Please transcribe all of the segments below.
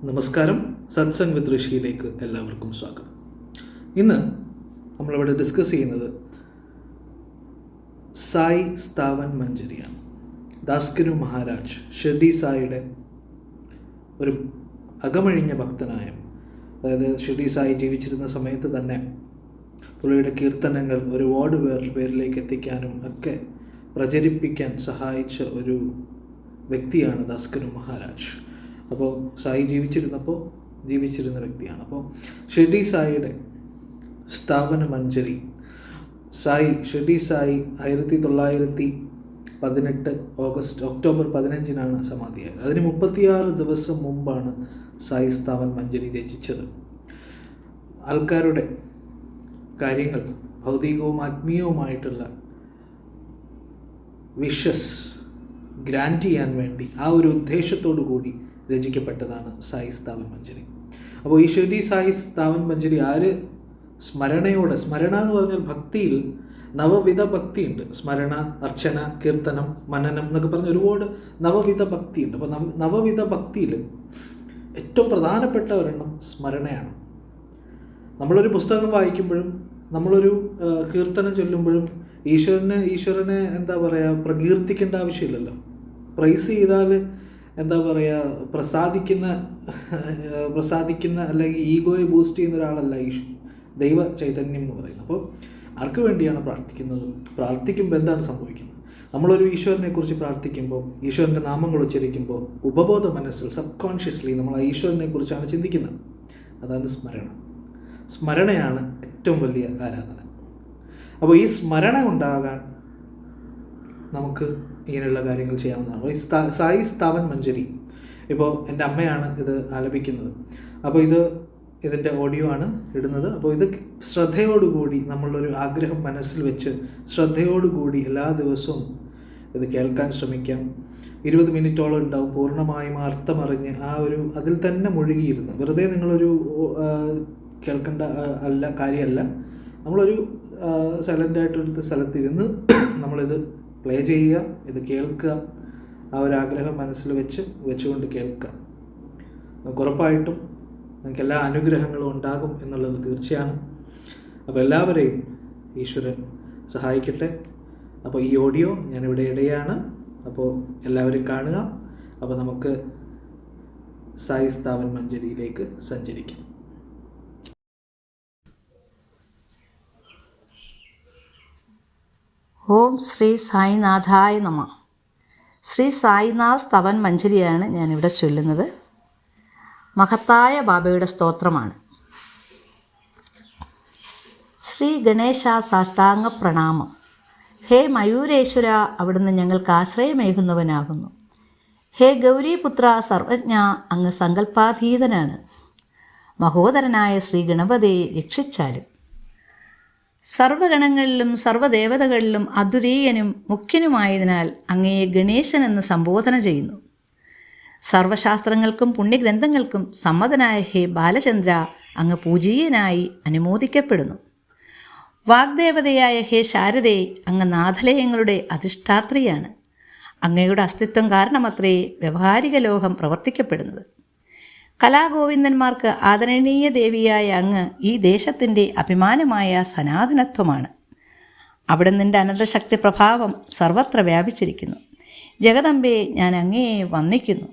നമസ്കാരം. സത്സംഗ് വിത്ത് ഋഷിയിലേക്ക് എല്ലാവർക്കും സ്വാഗതം. ഇന്ന് നമ്മളിവിടെ ഡിസ്കസ് ചെയ്യുന്നത് സായി സ്ഥാവൻ മഞ്ജരിയാണ്. ദാസ്ഗുരു മഹാരാജ് ഷിർഡി സായിയുടെ ഒരു അകമഴിഞ്ഞ ഭക്തനായ, അതായത് ഷിർഡി സായി ജീവിച്ചിരുന്ന സമയത്ത് തന്നെ പുള്ളിയുടെ കീർത്തനങ്ങൾ ഒരുപാട് പേരിലേക്ക് എത്തിക്കാനും ഒക്കെ പ്രചരിപ്പിക്കാൻ സഹായിച്ച ഒരു വ്യക്തിയാണ് ദാസ്ഗുരു മഹാരാജ്. അപ്പോൾ സായി ജീവിച്ചിരുന്ന വ്യക്തിയാണ്. അപ്പോൾ ഷിർഡി സായിയുടെ സ്ഥാപന മഞ്ജരി ഷിർഡി സായി 1918 ഒക്ടോബർ 15 സമാധിയായത്. അതിന് 36 ദിവസം മുമ്പാണ് സായി സ്ഥാപൻ മഞ്ജരി രചിച്ചത്. ആൾക്കാരുടെ കാര്യങ്ങൾ ഭൗതികവും ആത്മീയവുമായിട്ടുള്ള വിഷസ് ഗ്രാൻറ്റ് ചെയ്യാൻ വേണ്ടി ആ ഒരു ഉദ്ദേശത്തോടു കൂടി രചിക്കപ്പെട്ടതാണ് സായി സ്ഥാവൻ മഞ്ജരി. അപ്പോൾ ഈ ഷിർഡി സായി സ്ഥാവൻ മഞ്ജരി സ്മരണ എന്ന് പറഞ്ഞാൽ ഭക്തിയിൽ നവവിധ ഭക്തിയുണ്ട്. സ്മരണ, അർച്ചന, കീർത്തനം, മനനം എന്നൊക്കെ പറഞ്ഞ ഒരുപാട് നവവിധ ഭക്തിയുണ്ട്. അപ്പോൾ നവവിധ ഭക്തിയിൽ ഏറ്റവും പ്രധാനപ്പെട്ട ഒരെണ്ണം സ്മരണയാണ്. നമ്മളൊരു പുസ്തകം വായിക്കുമ്പോഴും നമ്മളൊരു കീർത്തനം ചൊല്ലുമ്പോഴും ഈശ്വരനെ എന്താ പറയുക, പ്രകീർത്തിക്കേണ്ട ആവശ്യമില്ലല്ലോ. പ്രൈസ് ചെയ്താൽ എന്താ പറയുക, പ്രസാദിക്കുന്ന അല്ലെങ്കിൽ ഈഗോയെ ബൂസ്റ്റ് ചെയ്യുന്ന ഒരാളല്ല ദൈവ ചൈതന്യം എന്ന് പറയുന്നത്. അപ്പോൾ ആർക്ക് വേണ്ടിയാണ് പ്രാർത്ഥിക്കുന്നത്? പ്രാർത്ഥിക്കുമ്പോൾ എന്താണ് സംഭവിക്കുന്നത്? നമ്മളൊരു ഈശ്വരനെക്കുറിച്ച് പ്രാർത്ഥിക്കുമ്പോൾ, ഈശ്വരൻ്റെ നാമങ്ങൾ ഉച്ചരിക്കുമ്പോൾ ഉപബോധ മനസ്സിൽ സബ്കോൺഷ്യസ്ലി നമ്മൾ ആ ഈശ്വരനെ കുറിച്ചാണ് ചിന്തിക്കുന്നത്. അതാണ് സ്മരണയാണ് ഏറ്റവും വലിയ ആരാധന. അപ്പോൾ ഈ സ്മരണ ഉണ്ടാകാൻ നമുക്ക് ഇങ്ങനെയുള്ള കാര്യങ്ങൾ ചെയ്യാവുന്നതാണ്. ഈ സായി സ്ഥാവൻ മഞ്ജരി ഇപ്പോൾ എൻ്റെ അമ്മയാണ് ഇത് ആലപിക്കുന്നത്. അപ്പോൾ ഇതിൻ്റെ ഓഡിയോ ആണ് ഇടുന്നത്. അപ്പോൾ ഇത് ശ്രദ്ധയോടുകൂടി, നമ്മളൊരു ആഗ്രഹം മനസ്സിൽ വെച്ച് ശ്രദ്ധയോടുകൂടി എല്ലാ ദിവസവും ഇത് കേൾക്കാൻ ശ്രമിക്കാം. 20 മിനിറ്റോളം ഉണ്ടാവും. പൂർണ്ണമായും അർത്ഥമറിഞ്ഞ് അതിൽ തന്നെ മുഴുകിയിരുന്ന്, വെറുതെ നിങ്ങളൊരു കേൾക്കേണ്ട കാര്യമല്ല. നമ്മളൊരു സൈലൻ്റായിട്ടൊരു സ്ഥലത്തിരുന്ന് നമ്മളിത് പ്ലേ ചെയ്യുക, ഇത് കേൾക്കുക, ആ ഒരു ആഗ്രഹം മനസ്സിൽ വെച്ചുകൊണ്ട് കേൾക്കുക. നമുക്ക് ഉറപ്പായിട്ടും നിങ്ങൾക്ക് എല്ലാ അനുഗ്രഹങ്ങളും ഉണ്ടാകും എന്നുള്ളത് തീർച്ചയാണ്. അപ്പോൾ എല്ലാവരെയും ഈശ്വരൻ സഹായിക്കട്ടെ. അപ്പോൾ ഈ ഓഡിയോ ഞാനിവിടെ ഇടുകയാണ്. അപ്പോൾ എല്ലാവരും കാണുക. അപ്പോൾ നമുക്ക് സായി സ്ഥാവൻ മഞ്ജരിയിലേക്ക് സഞ്ചരിക്കാം. ഓം ശ്രീ സായിനാഥായ നമ. ശ്രീ സായിനാഥ് സ്തവൻ മഞ്ജരിയാണ് ഞാനിവിടെ ചൊല്ലുന്നത്. മഹത്തായ ബാബയുടെ സ്തോത്രമാണ്. ശ്രീ ഗണേശ സാഷ്ടാംഗ പ്രണാമം. ഹേ മയൂരേശ്വര, അവിടുന്ന് ഞങ്ങൾക്ക് ആശ്രയമേകുന്നവനാകുന്നു. ഹേ ഗൗരീപുത്ര സർവജ്ഞ, അങ്ങ് സങ്കല്പാതീതനാണ്. മഹോദരനായ ശ്രീ ഗണപതിയെ രക്ഷിച്ചാലും. സർവഗണങ്ങളിലും സർവദേവതകളിലും അദ്വിതീയനും മുഖ്യനുമായതിനാൽ അങ്ങയെ ഗണേശൻ എന്ന് സംബോധന ചെയ്യുന്നു. സർവശാസ്ത്രങ്ങൾക്കും പുണ്യഗ്രന്ഥങ്ങൾക്കും സമ്മതനായ ഹേ ബാലചന്ദ്ര, അങ്ങ് പൂജീയനായി അനുമോദിക്കപ്പെടുന്നു. വാഗ്ദേവതയായ ഹേ ശാരദേ, അങ്ങ് നാഥലയങ്ങളുടെ അധിഷ്ഠാത്രിയാണ്. അങ്ങയുടെ അസ്തിത്വം കാരണമത്രേ വ്യവഹാരിക ലോകം പ്രവർത്തിക്കപ്പെടുന്നത്. കലാഗോവിന്ദന്മാർക്ക് ആദരണീയ ദേവിയായ അങ്ങ് ഈ ദേശത്തിൻ്റെ അഭിമാനമായ സനാതനത്വമാണ്. അവിടുന്നിൻ്റെ അനന്തശക്തി പ്രഭാവം സർവത്ര വ്യാപിച്ചിരിക്കുന്നു. ജഗദമ്പേ, ഞാൻ അങ്ങയെ വന്ദിക്കുന്നു.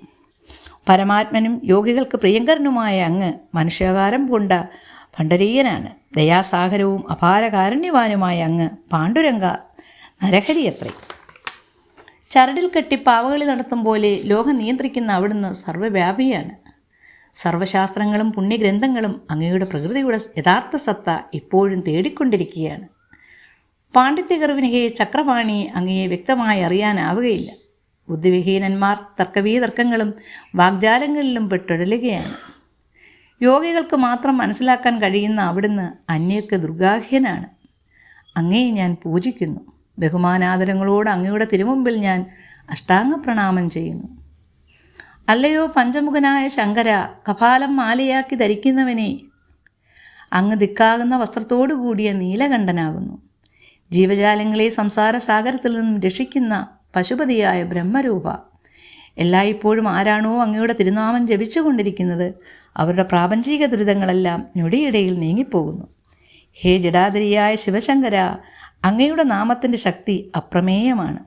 പരമാത്മനും യോഗികൾക്ക് പ്രിയങ്കരനുമായ അങ്ങ് മനുഷ്യാകാരം കൊണ്ട ഭണ്ഡരീയനാണ്. ദയാസാഗരവും അപാരകാരുണ്യവാനുമായ അങ്ങ് പാണ്ഡുരംഗ നരഹരിയത്രേ. ചരടിൽ കെട്ടി പാവകളി നടത്തും പോലെ ലോകം നിയന്ത്രിക്കുന്ന അവിടുന്ന് സർവ്വവ്യാപിയാണ്. സർവശാസ്ത്രങ്ങളും പുണ്യഗ്രന്ഥങ്ങളും അങ്ങയുടെ പ്രകൃതിയുടെ യഥാർത്ഥ സത്ത ഇപ്പോഴും തേടിക്കൊണ്ടിരിക്കുകയാണ്. പാണ്ഡിത്യഗർവിന് ഹേ ചക്രപാണി, അങ്ങയെ വ്യക്തമായി അറിയാനാവുകയില്ല. ബുദ്ധിവിഹീനന്മാർ തർക്കങ്ങളും വാഗ്ജാലങ്ങളിലും പെട്ടുഴലുകയാണ്. യോഗികൾക്ക് മാത്രം മനസ്സിലാക്കാൻ കഴിയുന്ന അവിടുന്ന് അന്യർക്ക് ദുർഗാഹ്യനാണ്. അങ്ങയെ ഞാൻ പൂജിക്കുന്നു. ബഹുമാനാദരങ്ങളോട് അങ്ങയുടെ തിരുമുമ്പിൽ ഞാൻ അഷ്ടാംഗ പ്രണാമം ചെയ്യുന്നു. അല്ലയോ പഞ്ചമുഖനായ ശങ്കര, കപാലം മാലയാക്കി ധരിക്കുന്നവനെ, അങ്ങ് ദിക്കാകുന്ന വസ്ത്രത്തോടു കൂടിയ നീലകണ്ഠനാകുന്നു. ജീവജാലങ്ങളെ സംസാര സാഗരത്തിൽ നിന്നും രക്ഷിക്കുന്ന പശുപതിയായ ബ്രഹ്മരൂപ, എല്ലായ്പ്പോഴും ആരാണോ അങ്ങയുടെ തിരുനാമം ജപിച്ചുകൊണ്ടിരിക്കുന്നത് അവരുടെ പ്രാപഞ്ചിക ദുരിതങ്ങളെല്ലാം ഞൊടിയിടയിൽ നീങ്ങിപ്പോകുന്നു. ഹേ ജഡാധരിയായ ശിവശങ്കര, അങ്ങയുടെ നാമത്തിൻ്റെ ശക്തി അപ്രമേയമാണ്.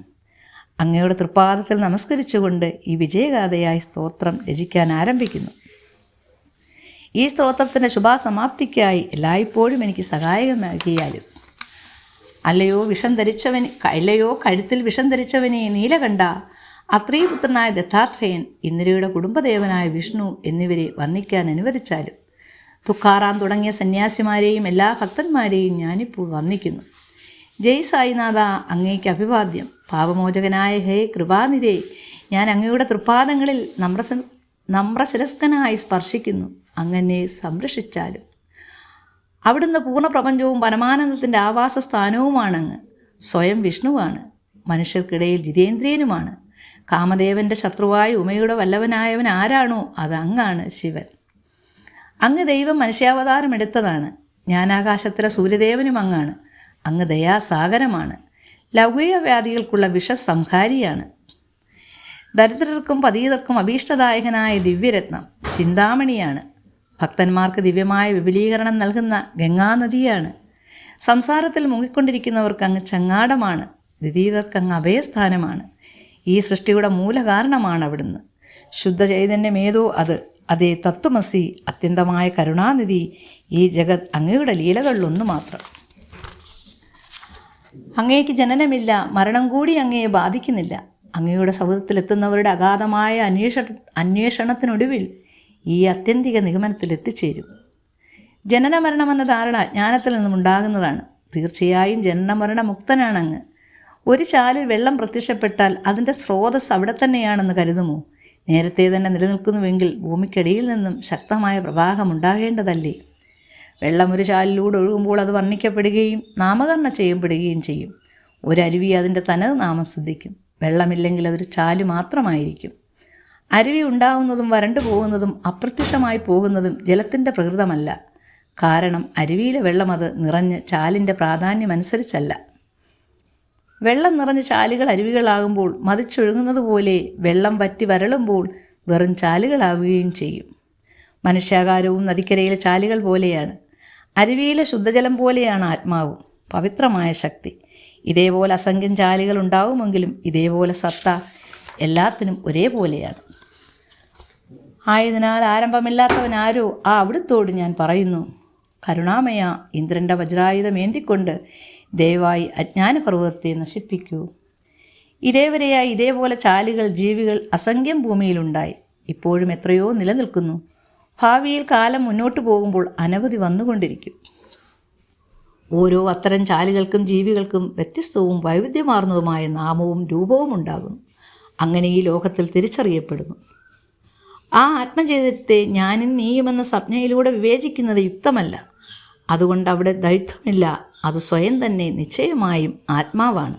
അങ്ങയുടെ തൃപ്പാദത്തിൽ നമസ്കരിച്ചുകൊണ്ട് ഈ വിജയഗാഥയായി സ്തോത്രം രചിക്കാൻ ആരംഭിക്കുന്നു. ഈ സ്തോത്രത്തിൻ്റെ ശുഭാസമാപ്തിക്കായി എല്ലായ്പ്പോഴും എനിക്ക് സഹായകമാകിയാലും. അല്ലയോ കഴുത്തിൽ വിഷം ധരിച്ചവനെ നീലകണ്ഠ, അത്രീപുത്രനായ ദത്താത്രേയൻ, ഇന്ദിരയുടെ കുടുംബദേവനായ വിഷ്ണു എന്നിവരെ വന്ദിക്കാൻ അനുവദിച്ചാലും. തുക്കാറാം തുടങ്ങിയ സന്യാസിമാരെയും എല്ലാ ഭക്തന്മാരെയും ഞാനിപ്പോൾ വന്ദിക്കുന്നു. ജയ് സായിനാഥ, അങ്ങേക്ക് അഭിവാദ്യം. പാപമോചകനായ ഹേ കൃപാനിധേ, ഞാൻ അങ്ങയുടെ തൃപ്പാദങ്ങളിൽ നമ്രശിരസ്കനായി സ്പർശിക്കുന്നു. അങ്ങനെ സംരക്ഷിച്ചാലും. അവിടുന്ന് പൂർണ്ണപ്രപഞ്ചവും പരമാനന്ദത്തിൻ്റെ ആവാസസ്ഥാനവുമാണങ്ങ്. സ്വയം വിഷ്ണുവാണ്. മനുഷ്യർക്കിടയിൽ ജിതേന്ദ്രിയനുമാണ്. കാമദേവൻ്റെ ശത്രുവായ ഉമയുടെ വല്ലവനായവൻ ആരാണോ അത് അങ്ങാണ് ശിവൻ. അങ്ങ് ദൈവം മനുഷ്യാവതാരം എടുത്തതാണ്. ജ്ഞാനാകാശത്തിലെ സൂര്യദേവനും അങ്ങാണ്. അങ്ങ് ദയാസാഗരമാണ്. ലൗകിക വ്യാധികൾക്കുള്ള വിഷസംഹാരിയാണ്. ദരിദ്രർക്കും പതീതർക്കും അഭീഷ്ടദായകനായ ദിവ്യരത്നം ചിന്താമണിയാണ്. ഭക്തന്മാർക്ക് ദിവ്യമായ വിപുലീകരണം നൽകുന്ന ഗംഗാനദിയാണ്. സംസാരത്തിൽ മുങ്ങിക്കൊണ്ടിരിക്കുന്നവർക്ക് അങ്ങ് ചങ്ങാടമാണ്. ദ്വിതീയർക്ക് അങ്ങ് അഭയസ്ഥാനമാണ്. ഈ സൃഷ്ടിയുടെ മൂലകാരണമാണ് അവിടുന്ന്. ശുദ്ധ ചൈതന്യമേതോ അതേ തത്വമസി, അത്യന്തമായ കരുണാനിധി. ഈ ജഗത് അങ്ങയുടെ ലീലകളിലൊന്നു മാത്രം. അങ്ങേക്ക് ജനനമില്ല, മരണം കൂടി അങ്ങയെ ബാധിക്കുന്നില്ല. അങ്ങയുടെ സൗഹൃദത്തിലെത്തുന്നവരുടെ അഗാധമായ അന്വേഷണത്തിനൊടുവിൽ ഈ അത്യന്തിക നിഗമനത്തിൽ എത്തിച്ചേരും. ജനന മരണമെന്ന ധാരണ ജ്ഞാനത്തിൽ നിന്നും ഉണ്ടാകുന്നതാണ്. തീർച്ചയായും ജനനമരണ മുക്തനാണ് അങ്ങ്. ഒരു ചാലിൽ വെള്ളം പ്രത്യക്ഷപ്പെട്ടാൽ അതിൻ്റെ സ്രോതസ് അവിടെ തന്നെയാണെന്ന് കരുതുമോ? നേരത്തെ തന്നെ നിലനിൽക്കുന്നുവെങ്കിൽ ഭൂമിക്കടിയിൽ നിന്നും ശക്തമായ പ്രവാഹം ഉണ്ടാകേണ്ടതല്ലേ? വെള്ളം ഒരു ചാലിലൂടെ ഒഴുകുമ്പോൾ അത് വർണ്ണിക്കപ്പെടുകയും നാമകരണം ചെയ്യപ്പെടുകയും ചെയ്യും. ഒരരുവി അതിൻ്റെ തനത് നാമം ശ്രദ്ധിക്കും. വെള്ളമില്ലെങ്കിൽ അതൊരു ചാല് മാത്രമായിരിക്കും. അരുവി ഉണ്ടാകുന്നതും വരണ്ടു പോകുന്നതും അപ്രത്യക്ഷമായി പോകുന്നതും ജലത്തിൻ്റെ പ്രകൃതമല്ല. കാരണം അരുവിയിലെ വെള്ളം അത് നിറഞ്ഞ് ചാലിൻ്റെ പ്രാധാന്യമനുസരിച്ചല്ല. വെള്ളം നിറഞ്ഞ് ചാലുകൾ അരുവികളാകുമ്പോൾ മതിച്ചൊഴുകുന്നത് പോലെ വെള്ളം വറ്റി വരളുമ്പോൾ വെറും ചാലുകളാവുകയും ചെയ്യും. മനുഷ്യാകാരവും നദിക്കരയിലെ ചാലുകൾ പോലെയാണ്. അരുവിയിലെ ശുദ്ധജലം പോലെയാണ് ആത്മാവും, പവിത്രമായ ശക്തി. ഇതേപോലെ അസംഖ്യം ചാലുകൾ ഉണ്ടാവുമെങ്കിലും ഇതേപോലെ സത്ത എല്ലാത്തിനും ഒരേപോലെയാണ്. ആയതിനാൽ ആരംഭമില്ലാത്തവനാരോ അവിടുത്തോട് ഞാൻ പറയുന്നു, കരുണാമയ, ഇന്ദ്രൻ്റെ വജ്രായുധമേന്തിക്കൊണ്ട് ദയവായി അജ്ഞാനപർവ്വതത്തെ നശിപ്പിക്കൂ. ഇതേവരെയായി ഇതേപോലെ ചാലുകൾ, ജീവികൾ അസംഖ്യം ഭൂമിയിലുണ്ടായി. ഇപ്പോഴും എത്രയോ നിലനിൽക്കുന്നു. ഭാവിയിൽ കാലം മുന്നോട്ട് പോകുമ്പോൾ അനവധി വന്നുകൊണ്ടിരിക്കും. ഓരോ അത്തരം ചാലുകൾക്കും ജീവികൾക്കും വ്യത്യസ്തവും വൈവിധ്യമാർന്നതുമായ നാമവും രൂപവും ഉണ്ടാകുന്നു. അങ്ങനെ ഈ ലോകത്തിൽ തിരിച്ചറിയപ്പെടുന്നു. ആ ആത്മചൈതന്യത്തെ ഞാനും നീയുമെന്ന സംജ്ഞയിലൂടെ വിവേചിക്കുന്നത് യുക്തമല്ല. അതുകൊണ്ട് അവിടെ ദ്വൈത്വമില്ല. അത് സ്വയം തന്നെ നിശ്ചയമായും ആത്മാവാണ്.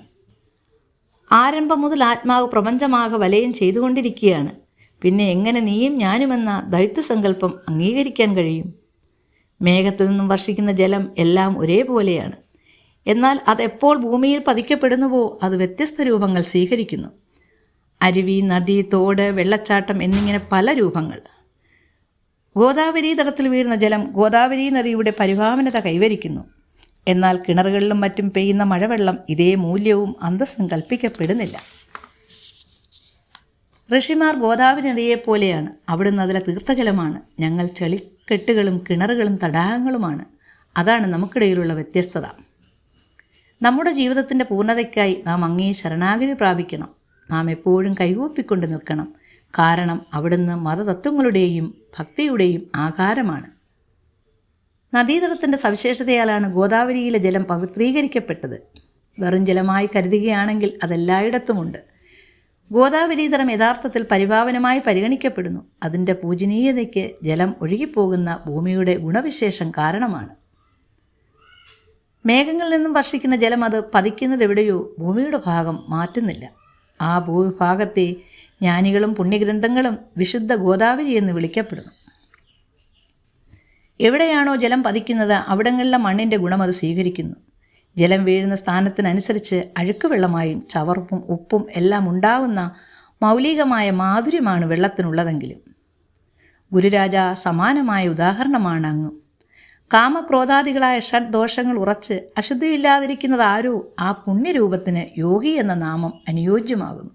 ആരംഭം മുതൽ ആത്മാവ് പ്രപഞ്ചമാകെ വലയം ചെയ്തുകൊണ്ടിരിക്കുകയാണ്. പിന്നെ എങ്ങനെ നീയും ഞാനുമെന്ന ദ്വൈത്വസങ്കല്പം അംഗീകരിക്കാൻ കഴിയും? മേഘത്തിൽ നിന്നും വർഷിക്കുന്ന ജലം എല്ലാം ഒരേപോലെയാണ്. എന്നാൽ അതെപ്പോൾ ഭൂമിയിൽ പതിക്കപ്പെടുന്നുവോ അത് വ്യത്യസ്ത രൂപങ്ങൾ സ്വീകരിക്കുന്നു. അരുവി, നദി, തോട്, വെള്ളച്ചാട്ടം എന്നിങ്ങനെ പല രൂപങ്ങൾ. ഗോദാവരി തടത്തിൽ വീഴുന്ന ജലം ഗോദാവരി നദിയുടെ പരിഭാവനത കൈവരിക്കുന്നു. എന്നാൽ കിണറുകളിലും മറ്റും പെയ്യുന്ന മഴവെള്ളം ഇതേ മൂല്യവും അന്തസ്സും കൽപ്പിക്കപ്പെടുന്നില്ല. ഋഷിമാർ ഗോദാവരി നദിയെപ്പോലെയാണ്. അവിടുന്ന് അതിലെ തീർത്ഥജലമാണ്. ഞങ്ങൾ ചെളിക്കെട്ടുകളും കിണറുകളും തടാകങ്ങളുമാണ്. അതാണ് നമുക്കിടയിലുള്ള വ്യത്യസ്തത. നമ്മുടെ ജീവിതത്തിൻ്റെ പൂർണ്ണതയ്ക്കായി നാം അങ്ങേ ശരണാഗതി പ്രാപിക്കണം. നാം എപ്പോഴും കൈകൂപ്പിക്കൊണ്ട് നിൽക്കണം. കാരണം അവിടുന്ന് മതതത്വങ്ങളുടെയും ഭക്തിയുടെയും ആകാരമാണ്. നദീതടത്തിൻ്റെ സവിശേഷതയാലാണ് ഗോദാവരിയിലെ ജലം പവിത്രീകരിക്കപ്പെട്ടത്. വെറും ജലമായി കരുതുകയാണെങ്കിൽ അതെല്ലായിടത്തുമുണ്ട്. ഗോദാവരീതടം യഥാർത്ഥത്തിൽ പരിപാവനമായി പരിഗണിക്കപ്പെടുന്നു. അതിൻ്റെ പൂജനീയതയ്ക്ക് ജലം ഒഴുകിപ്പോകുന്ന ഭൂമിയുടെ ഗുണവിശേഷം കാരണമാണ്. മേഘങ്ങളിൽ നിന്നും വർഷിക്കുന്ന ജലം അത് പതിക്കുന്നതെവിടെയോ ഭൂമിയുടെ ഭാഗം മാറ്റുന്നില്ല. ആ ഭൂവിഭാഗത്തെ ജ്ഞാനികളും പുണ്യഗ്രന്ഥങ്ങളും വിശുദ്ധ ഗോദാവരി എന്ന് വിളിക്കപ്പെടുന്നു. എവിടെയാണോ ജലം പതിക്കുന്നത് അവിടങ്ങളിലെ മണ്ണിൻ്റെ ഗുണം അത് സ്വീകരിക്കുന്നു. ജലം വീഴുന്ന സ്ഥാനത്തിനനുസരിച്ച് അഴുക്കുവെള്ളമായും ചവർപ്പും ഉപ്പും എല്ലാം ഉണ്ടാകുന്ന മൗലികമായ മാധുര്യമാണ് വെള്ളത്തിനുള്ളതെങ്കിലും. ഗുരുരാജ, സമാനമായ ഉദാഹരണമാണ് അങ്ങ്. കാമക്രോധാദികളായ ഷഡ്ദോഷങ്ങൾ ഉറച്ച് അശുദ്ധിയില്ലാതിരിക്കുന്നത് ആരോ ആ പുണ്യരൂപത്തിന് യോഗി എന്ന നാമം അനുയോജ്യമാകുന്നു.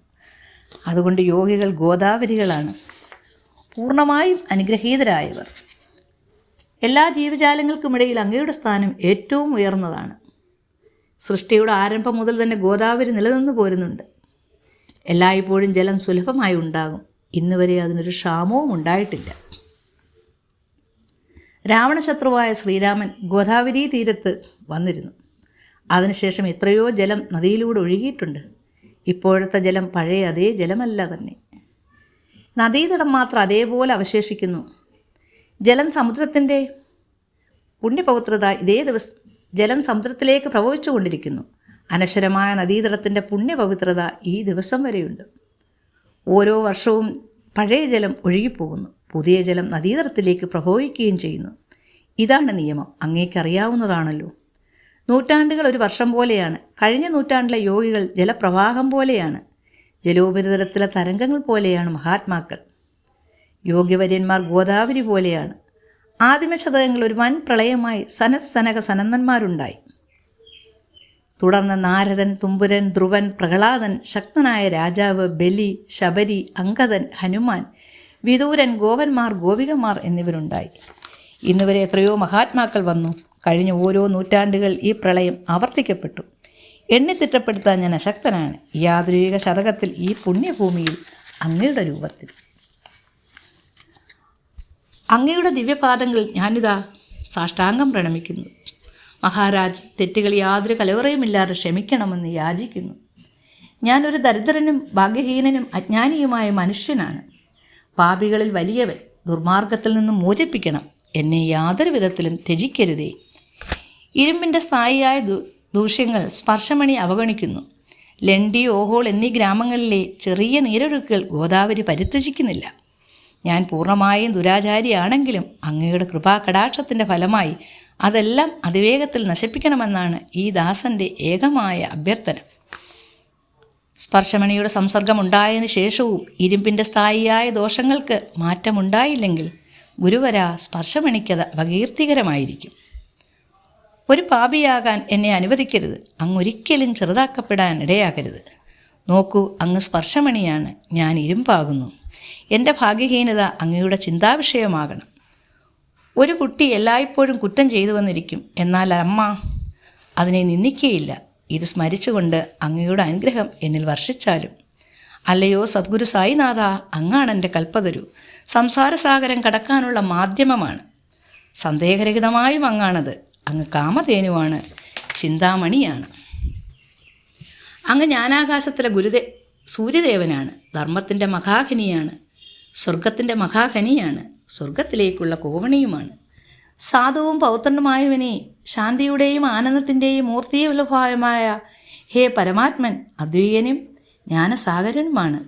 അതുകൊണ്ട് യോഗികൾ ഗോദാവരികളാണ്, പൂർണ്ണമായും അനുഗ്രഹീതരായവർ. എല്ലാ ജീവജാലങ്ങൾക്കുമിടയിൽ അങ്ങയുടെ സ്ഥാനം ഏറ്റവും ഉയർന്നതാണ്. സൃഷ്ടിയുടെ ആരംഭം മുതൽ തന്നെ ഗോദാവരി നിലനിന്നു പോരുന്നുണ്ട്. എല്ലായ്പ്പോഴും ജലം സുലഭമായി ഉണ്ടാകും. ഇന്ന് വരെ അതിനൊരു ക്ഷാമവും ഉണ്ടായിട്ടില്ല. രാവണശത്രുവായ ശ്രീരാമൻ ഗോദാവരി തീരത്ത് വന്നിരുന്നു. അതിനുശേഷം എത്രയോ ജലം നദിയിലൂടെ ഒഴുകിയിട്ടുണ്ട്. ഇപ്പോഴത്തെ ജലം പഴയ അതേ ജലമല്ല തന്നെ. നദീതടം മാത്രം അതേപോലെ അവശേഷിക്കുന്നു. ജലം സമുദ്രത്തിൻ്റെ പുണ്യപവിത്രത ജലം സമുദ്രത്തിലേക്ക് പ്രവഹിച്ചു കൊണ്ടിരിക്കുന്നു. അനശ്വരമായ നദീതടത്തിൻ്റെ പുണ്യപവിത്രത ഈ ദിവസം വരെയുണ്ട്. ഓരോ വർഷവും പഴയ ജലം ഒഴുകിപ്പോകുന്നു, പുതിയ ജലം നദീതടത്തിലേക്ക് പ്രവഹിക്കുകയും ചെയ്യുന്നു. ഇതാണ് നിയമം, അങ്ങേക്കറിയാവുന്നതാണല്ലോ. നൂറ്റാണ്ടുകൾ ഒരു വർഷം പോലെയാണ്. കഴിഞ്ഞ നൂറ്റാണ്ടിലെ യോഗികൾ ജലപ്രവാഹം പോലെയാണ്. ജലോപരിതലത്തിലെ തരംഗങ്ങൾ പോലെയാണ് മഹാത്മാക്കൾ. യോഗ്യവര്യന്മാർ ഗോദാവരി പോലെയാണ്. ആദിമശതകങ്ങൾ ഒരു വൻ പ്രളയമായി സനത്സനക സനന്ദന്മാരുണ്ടായി. തുടർന്ന് നാരദൻ, തുമ്പുരൻ, ധ്രുവൻ, പ്രഹ്ലാദൻ, ശക്തനായ രാജാവ്, ബലി, ശബരി, അങ്കദൻ, ഹനുമാൻ, വിദൂരൻ, ഗോപന്മാർ, ഗോപികമാർ എന്നിവരുണ്ടായി. ഇന്നുവരെ എത്രയോ മഹാത്മാക്കൾ വന്നു. കഴിഞ്ഞ ഓരോ നൂറ്റാണ്ടുകൾ ഈ പ്രളയം ആവർത്തിക്കപ്പെട്ടു. എണ്ണിത്തിട്ടപ്പെടുത്താൻ ഞാൻ അശക്തനാണ്. ഈ ആധുനിക ശതകത്തിൽ ഈ പുണ്യഭൂമിയിൽ അങ്ങയുടെ രൂപത്തിൽ അങ്ങയുടെ ദിവ്യപാദങ്ങളിൽ ഞാനിതാ സാഷ്ടാംഗം പ്രണമിക്കുന്നു. മഹാരാജ്, തെറ്റുകൾ യാതൊരു കലവറയുമില്ലാതെ ക്ഷമിക്കണമെന്ന് യാചിക്കുന്നു. ഞാനൊരു ദരിദ്രനും ഭാഗ്യഹീനനും അജ്ഞാനിയുമായ മനുഷ്യനാണ്. പാപികളിൽ വലിയവൻ, ദുർമാർഗത്തിൽ നിന്നും മോചിപ്പിക്കണം. എന്നെ യാതൊരു വിധത്തിലും ത്യജിക്കരുതേ. ഇരുമ്പിൻ്റെ സ്ഥായിയായ ദൂഷ്യങ്ങൾ സ്പർശമണി അവഗണിക്കുന്നു. ലണ്ടി, ഓഹോൾ എന്നീ ഗ്രാമങ്ങളിലെ ചെറിയ നീരൊഴുക്കുകൾ ഗോദാവരി പരിത്യജിക്കുന്നില്ല. ഞാൻ പൂർണ്ണമായും ദുരാചാരിയാണെങ്കിലും അങ്ങയുടെ കൃപാകടാക്ഷത്തിൻ്റെ ഫലമായി അതെല്ലാം അതിവേഗത്തിൽ നശിപ്പിക്കണമെന്നാണ് ഈ ദാസൻ്റെ ഏകമായ അഭ്യർത്ഥന. സ്പർശമണിയുടെ സംസർഗമുണ്ടായതിനു ശേഷവും ഇരുമ്പിൻ്റെ സ്ഥായിയായ ദോഷങ്ങൾക്ക് മാറ്റമുണ്ടായില്ലെങ്കിൽ ഗുരുവര, സ്പർശമണിക്കത് അപകീർത്തികരമായിരിക്കും. ഒരു പാപിയാകാൻ എന്നെ അനുവദിക്കരുത്. അങ്ങൊരിക്കലും ചെറുതാക്കപ്പെടാൻ ഇടയാകരുത്. നോക്കൂ, അങ്ങ് സ്പർശമണിയാണ്, ഞാൻ ഇരുമ്പാകുന്നു. എൻ്റെ ഭാഗ്യഹീനത അങ്ങയുടെ ചിന്താവിഷയമാകണം. ഒരു കുട്ടി എല്ലായ്പ്പോഴും കുറ്റം ചെയ്തു വന്നിരിക്കും, എന്നാൽ അമ്മ അതിനെ നിന്ദിക്കുകയില്ല. ഇത് സ്മരിച്ചുകൊണ്ട് അങ്ങയുടെ അനുഗ്രഹം എന്നിൽ വർഷിച്ചാലും. അല്ലയോ സദ്ഗുരു സായിനാഥ, അങ്ങാണ് എൻ്റെ കൽപ്പതരു. സംസാരസാഗരം കടക്കാനുള്ള മാധ്യമമാണ്. സന്ദേഹരഹിതമായും അങ്ങാണത്. അങ്ങ് കാമധേനുവാണ്, ചിന്താമണിയാണ്. അങ്ങ് ജ്ഞാനാകാശത്തിലെ സൂര്യദേവനാണ്, ധർമ്മത്തിൻ്റെ മഹാഖനിയാണ്, സ്വർഗത്തിൻ്റെ മഹാഖനിയാണ്, സ്വർഗത്തിലേക്കുള്ള കോവണിയുമാണ്. സാധുവും പൗത്രനുമായവനെ, ശാന്തിയുടെയും ആനന്ദത്തിൻ്റെയും മൂർത്തിവല്ലഭമായ ഹേ പരമാത്മൻ, അദ്വൈയനും ജ്ഞാനസാഗരനുമാണ്.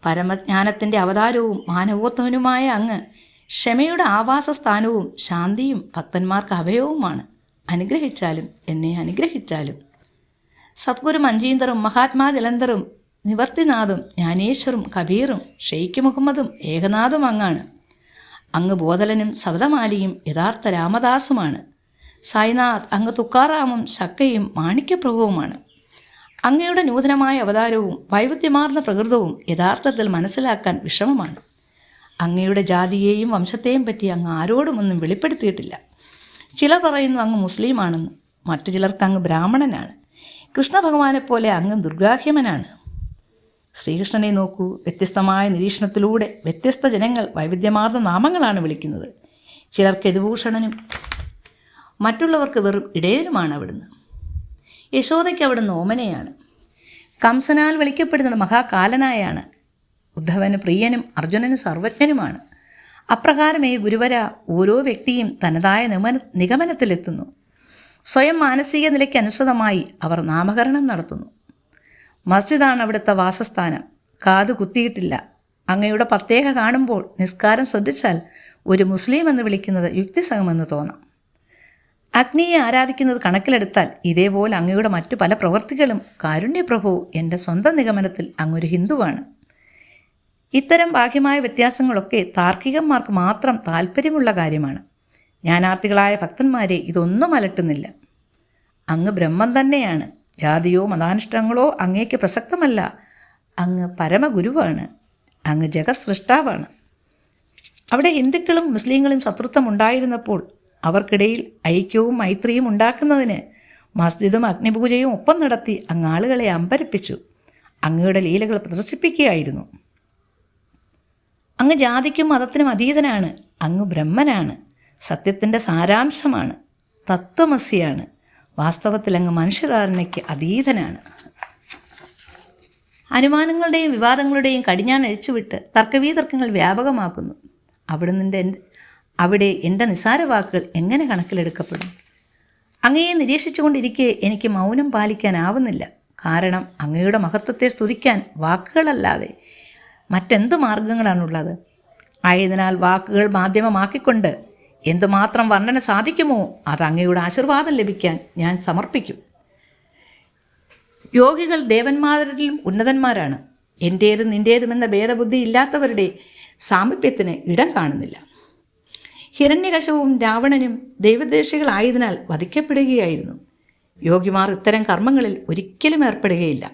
പരമജ്ഞാനത്തിൻ്റെ അവതാരവും മാനവോത്തമനുമായ അങ്ങ് ക്ഷമയുടെ ആവാസസ്ഥാനവും ശാന്തിയും ഭക്തന്മാർക്ക് അഭയവുമാണ്. അനുഗ്രഹിച്ചാലും എന്നെ അനുഗ്രഹിച്ചാലും. സദ്ഗുരു മഞ്ചീന്ദറും മഹാത്മാ ജലന്ധറും നിവർത്തിനാഥും ജ്ഞാനേശ്വറും കബീറും ഷെയ്ഖ് മുഹമ്മദും ഏകനാഥും അങ്ങാണ്. അങ്ങ് ബോധലനും സബതമാലിയും യഥാർത്ഥ രാമദാസുമാണ്. സായിനാഥ്, അങ്ങ് തുക്കാറാമും ശക്കയും മാണിക്യപ്രഭുവുമാണ്. അങ്ങയുടെ നൂതനമായ അവതാരവും വൈവിധ്യമാർന്ന പ്രകൃതവും യഥാർത്ഥത്തിൽ മനസ്സിലാക്കാൻ വിഷമമാണ്. അങ്ങയുടെ ജാതിയെയും വംശത്തെയും പറ്റി അങ്ങ് ആരോടും ഒന്നും വെളിപ്പെടുത്തിയിട്ടില്ല. ചിലർ പറയുന്നു അങ്ങ് മുസ്ലിമാണെന്ന്, മറ്റു ചിലർക്ക് അങ്ങ് ബ്രാഹ്മണനാണ്. കൃഷ്ണഭഗവാനെപ്പോലെ അങ്ങ് ദുർഗ്രാഹ്യമനാണ്. ശ്രീകൃഷ്ണനെ നോക്കൂ, വ്യത്യസ്തമായ നിരീക്ഷണത്തിലൂടെ വ്യത്യസ്ത ജനങ്ങൾ വൈവിധ്യമാർന്ന നാമങ്ങളാണ് വിളിക്കുന്നത്. ചിലർക്ക് യദുഭൂഷണനും മറ്റുള്ളവർക്ക് വെറും ഇടയനുമാണ് അവിടുന്ന്. യശോദയ്ക്ക് അവിടുന്ന് ഓമനയാണ്. കംസനാൽ വിളിക്കപ്പെടുന്നത് മഹാകാലനായാണ്. ഉദ്ധവന് പ്രിയനും അർജുനന് സർവജ്ഞനുമാണ്. അപ്രകാരമേ ഗുരുവര, ഓരോ വ്യക്തിയും തനതായ നിഗമനത്തിലെത്തുന്നു. സ്വയം മാനസിക നിലയ്ക്ക് അനുസൃതമായി അവർ നാമകരണം നടത്തുന്നു. മസ്ജിദാണ് അവിടുത്തെ വാസസ്ഥാനം. കാതു കുത്തിയിട്ടില്ല. അങ്ങയുടെ പ്രത്യേക കാണുമ്പോൾ നിസ്കാരം ശ്രദ്ധിച്ചാൽ ഒരു മുസ്ലിം എന്ന് വിളിക്കുന്നത് യുക്തിസഹമെന്ന് തോന്നാം. അഗ്നിയെ ആരാധിക്കുന്നത് കണക്കിലെടുത്താൽ ഇതേപോലെ അങ്ങയുടെ മറ്റു പല പ്രവൃത്തികളും കാരുണ്യപ്രഭു, എൻ്റെ സ്വന്തം നിഗമനത്തിൽ അങ്ങൊരു ഹിന്ദുവാണ്. ഇത്തരം ബാഹ്യമായ വ്യത്യാസങ്ങളൊക്കെ താർക്കികന്മാർക്ക് മാത്രം താല്പര്യമുള്ള കാര്യമാണ്. ജ്ഞാനാർത്ഥികളായ ഭക്തന്മാരെ ഇതൊന്നും അലട്ടുന്നില്ല. അങ്ങ് ബ്രഹ്മം തന്നെയാണ്. ജാതിയോ മതാനുഷ്ഠാനങ്ങളോ അങ്ങേക്ക് പ്രസക്തമല്ല. അങ്ങ് പരമഗുരുവാണ്. അങ്ങ് ജഗത്സൃഷ്ടാവാണ്. അവിടെ ഹിന്ദുക്കളും മുസ്ലിങ്ങളും ശത്രുത്വം ഉണ്ടായിരുന്നപ്പോൾ അവർക്കിടയിൽ ഐക്യവും മൈത്രിയും ഉണ്ടാക്കുന്നതിന് മസ്ജിദും അഗ്നിപൂജയും ഒപ്പം നടത്തി അങ്ങ് ആളുകളെ അമ്പരപ്പിച്ചു. അങ്ങയുടെ ലീലകൾ പ്രദർശിപ്പിക്കുകയായിരുന്നു. അങ്ങ് ജാതിക്കും മതത്തിനും അതീതനാണ്. അങ്ങ് ബ്രഹ്മനാണ്. സത്യത്തിൻ്റെ സാരാംശമാണ്. തത്വമസിയാണ്. വാസ്തവത്തിൽ അങ്ങ് മനുഷ്യധാരണയ്ക്ക് അതീതനാണ്. അനുമാനങ്ങളുടെയും വിവാദങ്ങളുടെയും കടിഞ്ഞാൺ അഴിച്ചുവിട്ട് തർക്കവീതർക്കങ്ങൾ വ്യാപകമാക്കുന്നു. അവിടെ എൻ്റെ നിസ്സാര വാക്കുകൾ എങ്ങനെ കണക്കിലെടുക്കപ്പെടും? അങ്ങയെ നിരീക്ഷിച്ചുകൊണ്ടിരിക്കെ എനിക്ക് മൗനം പാലിക്കാനാവുന്നില്ല. കാരണം അങ്ങയുടെ മഹത്വത്തെ സ്തുതിക്കാൻ വാക്കുകളല്ലാതെ മറ്റെന്ത് മാർഗങ്ങളാണുള്ളത്? ആയതിനാൽ വാക്കുകൾ മാധ്യമമാക്കിക്കൊണ്ട് എന്തുമാത്രം വർണ്ണന സാധിക്കുമോ അത് അങ്ങയുടെ ആശീർവാദം ലഭിക്കാൻ ഞാൻ സമർപ്പിക്കും. യോഗികൾ ദേവന്മാരിലും ഉന്നതന്മാരാണ്. എൻ്റേതും നിൻ്റേതുമെന്ന ഭേദബുദ്ധി ഇല്ലാത്തവരുടെ സാമീപ്യത്തിന് ഇടം കാണുന്നില്ല. ഹിരണ്യകശവും രാവണനും ദൈവദ്വേഷികളായതിനാൽ വധിക്കപ്പെടുകയായിരുന്നു. യോഗിമാർ ഇത്തരം കർമ്മങ്ങളിൽ ഒരിക്കലും ഏർപ്പെടുകയില്ല.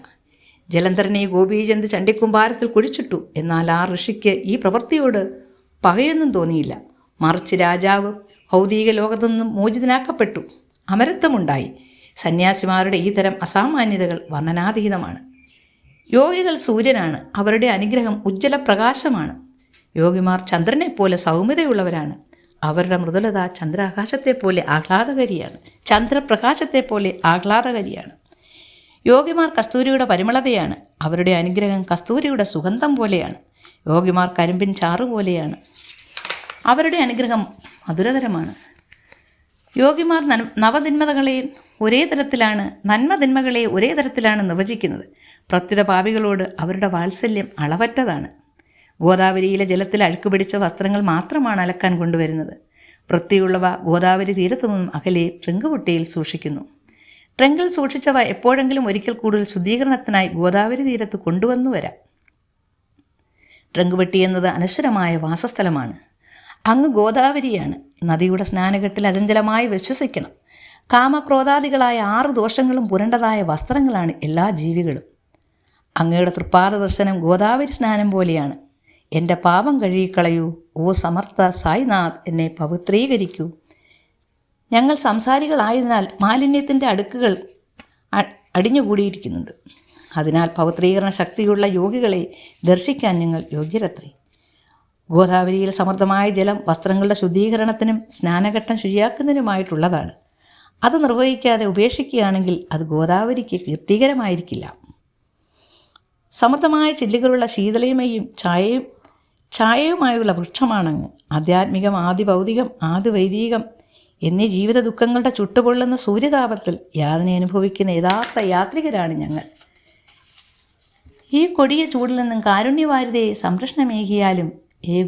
ജലന്ധരനെ ഗോപീചന്ദ് ചണ്ടിക്കുമ്പാരത്തിൽ കുഴിച്ചിട്ടു. എന്നാൽ ആ ഋഷിക്ക് ഈ പ്രവൃത്തിയോട് പകയൊന്നും തോന്നിയില്ല. മറിച്ച് രാജാവ് ഭൗതിക ലോകത്തു നിന്നും മോചിതനാക്കപ്പെട്ടു. അമരത്വമുണ്ടായി. സന്യാസിമാരുടെ ഈ തരം അസാമാന്യതകൾ വർണ്ണനാതീതമാണ്. യോഗികൾ സൂര്യനാണ്. അവരുടെ അനുഗ്രഹം ഉജ്ജ്വല പ്രകാശമാണ്. യോഗിമാർ ചന്ദ്രനെപ്പോലെ സൗമ്യതയുള്ളവരാണ്. അവരുടെ മൃദുലത ചന്ദ്രാകാശത്തെപ്പോലെ ആഹ്ലാദകരിയാണ്. യോഗിമാർ കസ്തൂരിയുടെ പരിമളതയാണ്. അവരുടെ അനുഗ്രഹം കസ്തൂരിയുടെ സുഗന്ധം പോലെയാണ്. യോഗിമാർ കരിമ്പിൻ ചാറ് പോലെയാണ്. അവരുടെ അനുഗ്രഹം മധുരതരമാണ്. യോഗിമാർ നന്മതിന്മകളെ ഒരേ തരത്തിലാണ് നിർവചിക്കുന്നത്. പ്രത്യുത പാപികളോട് അവരുടെ വാത്സല്യം അളവറ്റതാണ്. ഗോദാവരിയിലെ ജലത്തിൽ അഴുക്ക് പിടിച്ച വസ്ത്രങ്ങൾ മാത്രമാണ് അലക്കാൻ കൊണ്ടുവരുന്നത്. വൃത്തിയുള്ളവ ഗോദാവരി തീരത്തു നിന്നും അകലെ ട്രങ്കുപുട്ടിയിൽ സൂക്ഷിക്കുന്നു. ട്രങ്കിൽ സൂക്ഷിച്ചവ എപ്പോഴെങ്കിലും ഒരിക്കൽ കൂടുതൽ ശുദ്ധീകരണത്തിനായി ഗോദാവരി തീരത്ത് കൊണ്ടുവന്നു വരാം. ട്രങ്കുപെട്ടി എന്നത് അനശ്വരമായ വാസസ്ഥലമാണ്. അങ്ങ് ഗോദാവരിയാണ്. നദിയുടെ സ്നാനഘട്ടിൽ അചഞ്ചലമായി വിശ്വസിക്കണം. കാമക്രോധാദികളായ 6 ദോഷങ്ങളും പുരണ്ടതായ വസ്ത്രങ്ങളാണ് എല്ലാ ജീവികളും. അങ്ങയുടെ തൃപ്പാദ ദർശനം ഗോദാവരി സ്നാനം പോലെയാണ്. എൻ്റെ പാപം കഴുകിക്കളയൂ. ഓ സമർത്ഥ സായിനാഥ്, എന്നെ പവിത്രീകരിക്കൂ. ഞങ്ങൾ സംസാരികളായതിനാൽ മാലിന്യത്തിൻ്റെ അടുക്കുകൾ അടിഞ്ഞുകൂടിയിരിക്കുന്നുണ്ട്. അതിനാൽ പവിത്രീകരണ ശക്തിയുള്ള യോഗികളെ ദർശിക്കാൻ ഞങ്ങൾ യോഗ്യരത്രേ. ഗോദാവരിയിൽ സമൃദ്ധമായ ജലം വസ്ത്രങ്ങളുടെ ശുദ്ധീകരണത്തിനും സ്നാനഘട്ടം ശുചിയാക്കുന്നതിനുമായിട്ടുള്ളതാണ്. അത് നിർവഹിക്കാതെ ഉപേക്ഷിക്കുകയാണെങ്കിൽ അത് ഗോദാവരിക്ക് കീർത്തികരമായിരിക്കില്ല. സമൃദ്ധമായ ചില്ലുകളുള്ള ശീതളമയും ഛായയുമായുള്ള വൃക്ഷമാണങ്ങ്. ആധ്യാത്മികം, ആദി ഭൗതികം, ആദി വൈദികം എന്നീ ജീവിത ദുഃഖങ്ങളുടെ ചുട്ടുപൊള്ളുന്ന സൂര്യതാപത്തിൽ യാതന അനുഭവിക്കുന്ന യഥാർത്ഥ യാത്രികരാണ് ഞങ്ങൾ. ഈ കൊടിയ ചൂടിൽ നിന്നും കാരുണ്യവാരിതയെ സംരക്ഷണമേകിയാലും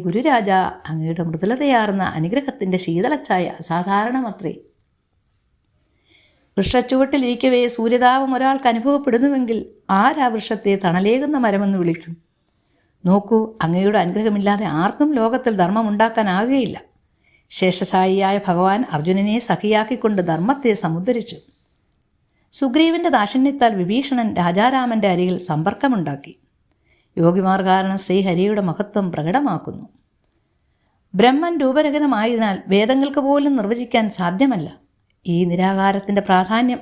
ഗുരുരാജ, അങ്ങയുടെ മൃദുലതയാർന്ന അനുഗ്രഹത്തിൻ്റെ ശീതളച്ചായ അസാധാരണമത്രേ. വൃക്ഷച്ചുവട്ടിലിരിക്കവേ സൂര്യതാപം ഒരാൾക്ക് അനുഭവപ്പെടുന്നുവെങ്കിൽ ആരാ വൃക്ഷത്തെ തണലേകുന്ന മരമെന്ന് വിളിക്കും? നോക്കൂ, അങ്ങയുടെ അനുഗ്രഹമില്ലാതെ ആർക്കും ലോകത്തിൽ ധർമ്മമുണ്ടാക്കാനാകുകയില്ല. ശേഷശായിയായ ഭഗവാൻ അർജുനനെ സഖിയാക്കിക്കൊണ്ട് ധർമ്മത്തെ സമുദ്ധരിച്ചു. സുഗ്രീവൻ്റെ ദാക്ഷിണ്യത്താൽ വിഭീഷണൻ രാജാരാമൻ്റെ അരികിൽ സമ്പർക്കമുണ്ടാക്കി. യോഗിമാർ കാരണം ശ്രീഹരിയുടെ മഹത്വം പ്രകടമാക്കുന്നു. ബ്രഹ്മൻ രൂപരഹിതമായതിനാൽ വേദങ്ങൾക്ക് പോലും നിർവചിക്കാൻ സാധ്യമല്ല. ഈ നിരാകാരത്തിൻ്റെ പ്രാധാന്യം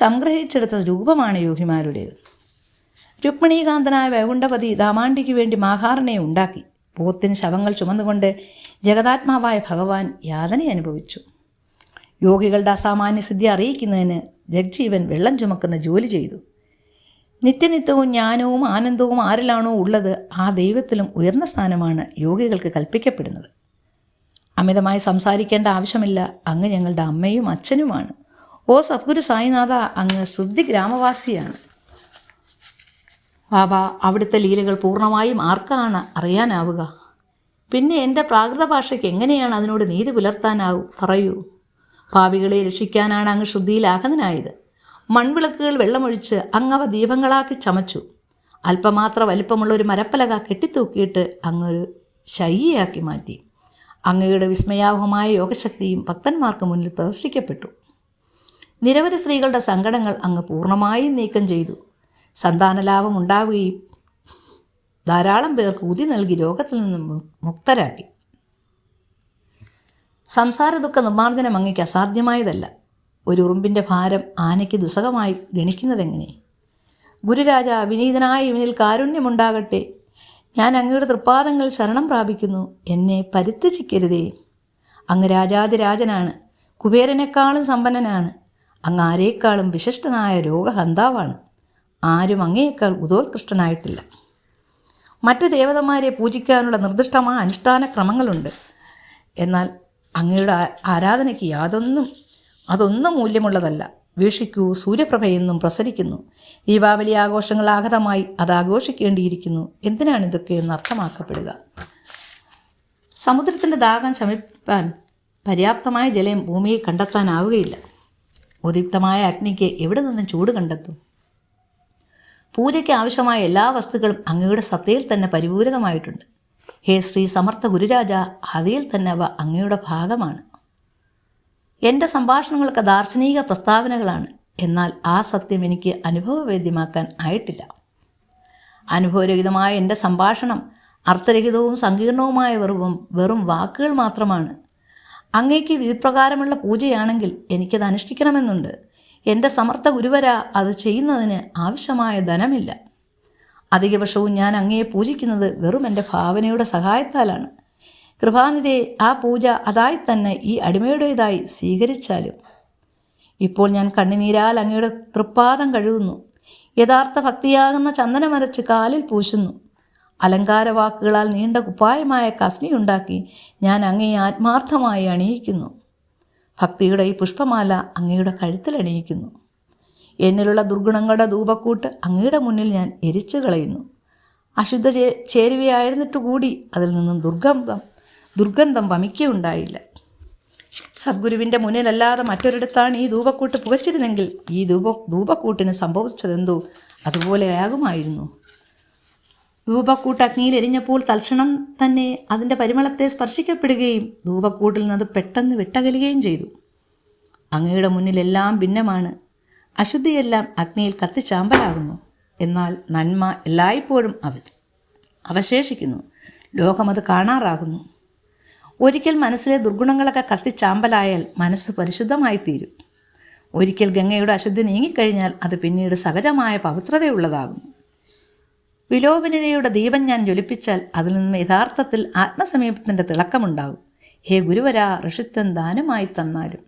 സംഗ്രഹിച്ചെടുത്ത രൂപമാണ് യോഗിമാരുടേത്. രുക്മിണീകാന്തനായ വൈകുണ്ഠപതി ദാമാണ്ടിക്ക് വേണ്ടി മാഹാറിനെ ഉണ്ടാക്കി. പോത്തിന് ശവങ്ങൾ ചുമന്നുകൊണ്ട് ജഗതാത്മാവായ ഭഗവാൻ യാതന അനുഭവിച്ചു. യോഗികളുടെ അസാമാന്യ സിദ്ധി അറിയിക്കുന്നതിന് ജഗ്ജീവൻ വെള്ളം ചുമക്കുന്ന ജോലി ചെയ്തു. നിത്യനിത്യവും ജ്ഞാനവും ആനന്ദവും ആരിലാണോ ഉള്ളത് ആ ദൈവത്തിലും ഉയർന്ന സ്ഥാനമാണ് യോഗികൾക്ക് കൽപ്പിക്കപ്പെടുന്നത്. അമിതമായി സംസാരിക്കേണ്ട ആവശ്യമില്ല. അങ്ങ് ഞങ്ങളുടെ അമ്മയും അച്ഛനുമാണ്. ഓ സദ്ഗുരു സായിനാഥ, അങ്ങ് ശുദ്ധി ഗ്രാമവാസിയാണ്. ബാബ, അവിടുത്തെ ലീലകൾ പൂർണ്ണമായും ആർക്കാണ് അറിയാനാവുക? പിന്നെ എൻ്റെ പ്രാകൃത ഭാഷയ്ക്ക് എങ്ങനെയാണ് അതിനോട് നീതി പുലർത്താനാവൂ? പറയൂ. പാപികളെ രക്ഷിക്കാനാണ് അങ്ങ് ശുദ്ധിയിലാകുന്നതിനായത്. മൺവിളക്കുകൾ വെള്ളമൊഴിച്ച് അങ്ങവ ദീപങ്ങളാക്കി ചമച്ചു. അല്പമാത്ര വലിപ്പമുള്ള ഒരു മരപ്പലക കെട്ടിത്തൂക്കിയിട്ട് അങ്ങൊരു ശയ്യയാക്കി മാറ്റി. അങ്ങയുടെ വിസ്മയാവഹമായ യോഗശക്തിയും ഭക്തന്മാർക്ക് മുന്നിൽ പ്രദർശിക്കപ്പെട്ടു. നിരവധി സ്ത്രീകളുടെ സങ്കടങ്ങൾ അങ്ങ് പൂർണ്ണമായും നീക്കം ചെയ്തു. സന്താനലാഭം ഉണ്ടാവുകയും ധാരാളം പേർക്ക് ഉതി നൽകി രോഗത്തിൽ നിന്നും മുക്തരാക്കി. സംസാര ദുഃഖ നിർമ്മാർജ്ജനം അങ്ങയ്ക്ക് അസാധ്യമായതല്ല. ഒരു ഉറുമ്പിൻ്റെ ഭാരം ആനയ്ക്ക് ദുസ്സഹമായി ഗണിക്കുന്നതെങ്ങനെ? ഗുരുരാജ, വിനീതനായ ഇവനിൽ കാരുണ്യമുണ്ടാകട്ടെ. ഞാൻ അങ്ങയുടെ തൃപ്പാദങ്ങൾ ശരണം പ്രാപിക്കുന്നു. എന്നെ പരിത്യജിക്കരുതേ. അങ്ങ് രാജാതിരാജനാണ്, കുബേരനേക്കാളും സമ്പന്നനാണ്. അങ്ങ് ആരേക്കാളും വിശിഷ്ടനായ രോഗഹന്താവാണ്. ആരും അങ്ങയേക്കാൾ ഉദോത്കൃഷ്ടനായിട്ടില്ല. മറ്റ് ദേവതമാരെ പൂജിക്കാനുള്ള നിർദ്ദിഷ്ടമായ അനുഷ്ഠാന ക്രമങ്ങളുണ്ട്. എന്നാൽ അങ്ങയുടെ ആരാധനയ്ക്ക് അതൊന്നും മൂല്യമുള്ളതല്ല. വീക്ഷിക്കൂ, സൂര്യപ്രഭയെന്നും പ്രസരിക്കുന്നു. ദീപാവലി ആഘോഷങ്ങൾ ആഗതമായി അത് ആഘോഷിക്കേണ്ടിയിരിക്കുന്നു. എന്തിനാണിതൊക്കെ എന്ന് അർത്ഥമാക്കപ്പെടുക? സമുദ്രത്തിൻ്റെ ദാഹം ശമിപ്പാൻ പര്യാപ്തമായ ജലം ഭൂമിയിൽ കണ്ടെത്താനാവുകയില്ല. ഉദീപ്തമായ അഗ്നിക്ക് എവിടെ നിന്നും ചൂട് കണ്ടെത്തും? പൂജയ്ക്ക് ആവശ്യമായ എല്ലാ വസ്തുക്കളും അങ്ങയുടെ സത്തയിൽ തന്നെ പരിപൂരിതമായിട്ടുണ്ട്. ഹേ ശ്രീ സമർത്ഥ ഗുരുരാജ, അതിൽ തന്നെ അവ അങ്ങയുടെ ഭാഗമാണ്. എൻ്റെ സംഭാഷണങ്ങളൊക്കെ ദാർശനിക പ്രസ്താവനകളാണ്. എന്നാൽ ആ സത്യം എനിക്ക് അനുഭവവേദ്യമാക്കാൻ ആയിട്ടില്ല. അനുഭവരഹിതമായ എൻ്റെ സംഭാഷണം അർത്ഥരഹിതവും സങ്കീർണവുമായ വെറും വാക്കുകൾ മാത്രമാണ്. അങ്ങേക്ക് വിധിപ്രകാരമുള്ള പൂജയാണെങ്കിൽ എനിക്കത് അനുഷ്ഠിക്കണമെന്നുണ്ട്. എൻ്റെ സമർത്ഥ ഗുരുവര, അത് ചെയ്യുന്നതിന് ആവശ്യമായ ധനമില്ല. അധികപക്ഷവും ഞാൻ അങ്ങയെ പൂജിക്കുന്നത് വെറും എൻ്റെ ഭാവനയുടെ സഹായത്താലാണ്. കൃപാനിധേ, ആ പൂജ അതായി തന്നെ ഈ അടിമയുടേതായി സ്വീകരിച്ചാലും. ഇപ്പോൾ ഞാൻ കണ്ണുനീരാൽ അങ്ങയുടെ തൃപ്പാദം കഴുകുന്നു. യഥാർത്ഥ ഭക്തിയാകുന്ന ചന്ദനമരച്ച് കാലിൽ പൂശുന്നു. അലങ്കാരവാക്കുകളാൽ നീണ്ട കുപ്പായമായ കഫ്നി ഉണ്ടാക്കി ഞാൻ അങ്ങയെ ആത്മാർത്ഥമായി അണിയിക്കുന്നു. ഭക്തിയുടെ ഈ പുഷ്പമാല അങ്ങയുടെ കഴുത്തിൽ അണിയിക്കുന്നു. എന്നിലുള്ള ദുർഗുണങ്ങളുടെ ധൂപക്കൂട്ട് അങ്ങയുടെ മുന്നിൽ ഞാൻ എരിച്ചു കളയുന്നു. അശുദ്ധ ചേരുവയായിരുന്നിട്ടുകൂടി അതിൽ നിന്നും ദുർഗന്ധം വമിക്കുകയുണ്ടായില്ല. സദ്ഗുരുവിൻ്റെ മുന്നിലല്ലാതെ മറ്റൊരിടത്താണ് ഈ ധൂപക്കൂട്ട് പുകച്ചിരുന്നെങ്കിൽ ഈ ധൂപക്കൂട്ടിന് സംഭവിച്ചതെന്തോ അതുപോലെയാകുമായിരുന്നു. ധൂപക്കൂട്ട് അഗ്നിയിൽ എരിഞ്ഞപ്പോൾ തൽക്ഷണം തന്നെ അതിൻ്റെ പരിമളത്തെ സ്പർശിക്കപ്പെടുകയും ധൂപക്കൂട്ടിൽ നിന്ന് പെട്ടെന്ന് വിട്ടകലുകയും ചെയ്തു. അങ്ങയുടെ മുന്നിലെല്ലാം ഭിന്നമാണ്. അശുദ്ധിയെല്ലാം അഗ്നിയിൽ കത്തിച്ചാമ്പലാകുന്നു. എന്നാൽ നന്മ എല്ലായ്പ്പോഴും അവശേഷിക്കുന്നു. ലോകമത് കാണാറാകുന്നു. ഒരിക്കൽ മനസ്സിലെ ദുർഗുണങ്ങളൊക്കെ കത്തിച്ചാമ്പലായാൽ മനസ്സ് പരിശുദ്ധമായിത്തീരും. ഒരിക്കൽ ഗംഗയുടെ അശുദ്ധി നീങ്ങിക്കഴിഞ്ഞാൽ അത് പിന്നീട് സഹജമായ പവിത്രതയുള്ളതാകുന്നു. വിലോപനിതയുടെ ദീപം ഞാൻ ജ്വലിപ്പിച്ചാൽ അതിൽ നിന്നും യഥാർത്ഥത്തിൽ ആത്മസമീപത്തിൻ്റെ തിളക്കമുണ്ടാകും. ഹേ ഗുരുവരാ, ഋഷിത്വം ദാനമായി തന്നാലും.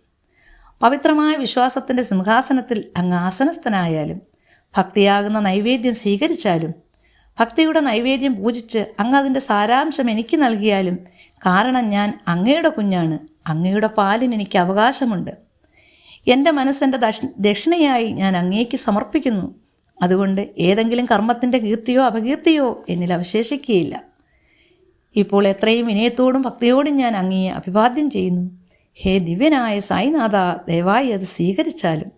പവിത്രമായ വിശ്വാസത്തിൻ്റെ സിംഹാസനത്തിൽ അങ്ങ് ആസനസ്ഥനായാലും ഭക്തിയാകുന്ന നൈവേദ്യം സ്വീകരിച്ചാലും ഭക്തിയുടെ നൈവേദ്യം പൂജിച്ച് അങ്ങ് അതിൻ്റെ സാരാംശം എനിക്ക് നൽകിയാലും, കാരണം ഞാൻ അങ്ങയുടെ കുഞ്ഞാണ്. അങ്ങയുടെ പാലിന് എനിക്ക് അവകാശമുണ്ട്. എൻ്റെ മനസ്സെൻ്റെ ദക്ഷിണയായി ഞാൻ അങ്ങേക്ക് സമർപ്പിക്കുന്നു. അതുകൊണ്ട് ഏതെങ്കിലും കർമ്മത്തിൻ്റെ കീർത്തിയോ അപകീർത്തിയോ എന്നിൽ അവശേഷിക്കുകയില്ല. ഇപ്പോൾ എത്രയും വിനയത്തോടും ഭക്തിയോടും ഞാൻ അങ്ങയെ അഭിവാദ്യം ചെയ്യുന്നു. ഹേ ദിവ്യനായ സായിനാഥ, ദയവായി അത് സ്വീകരിച്ചാലും.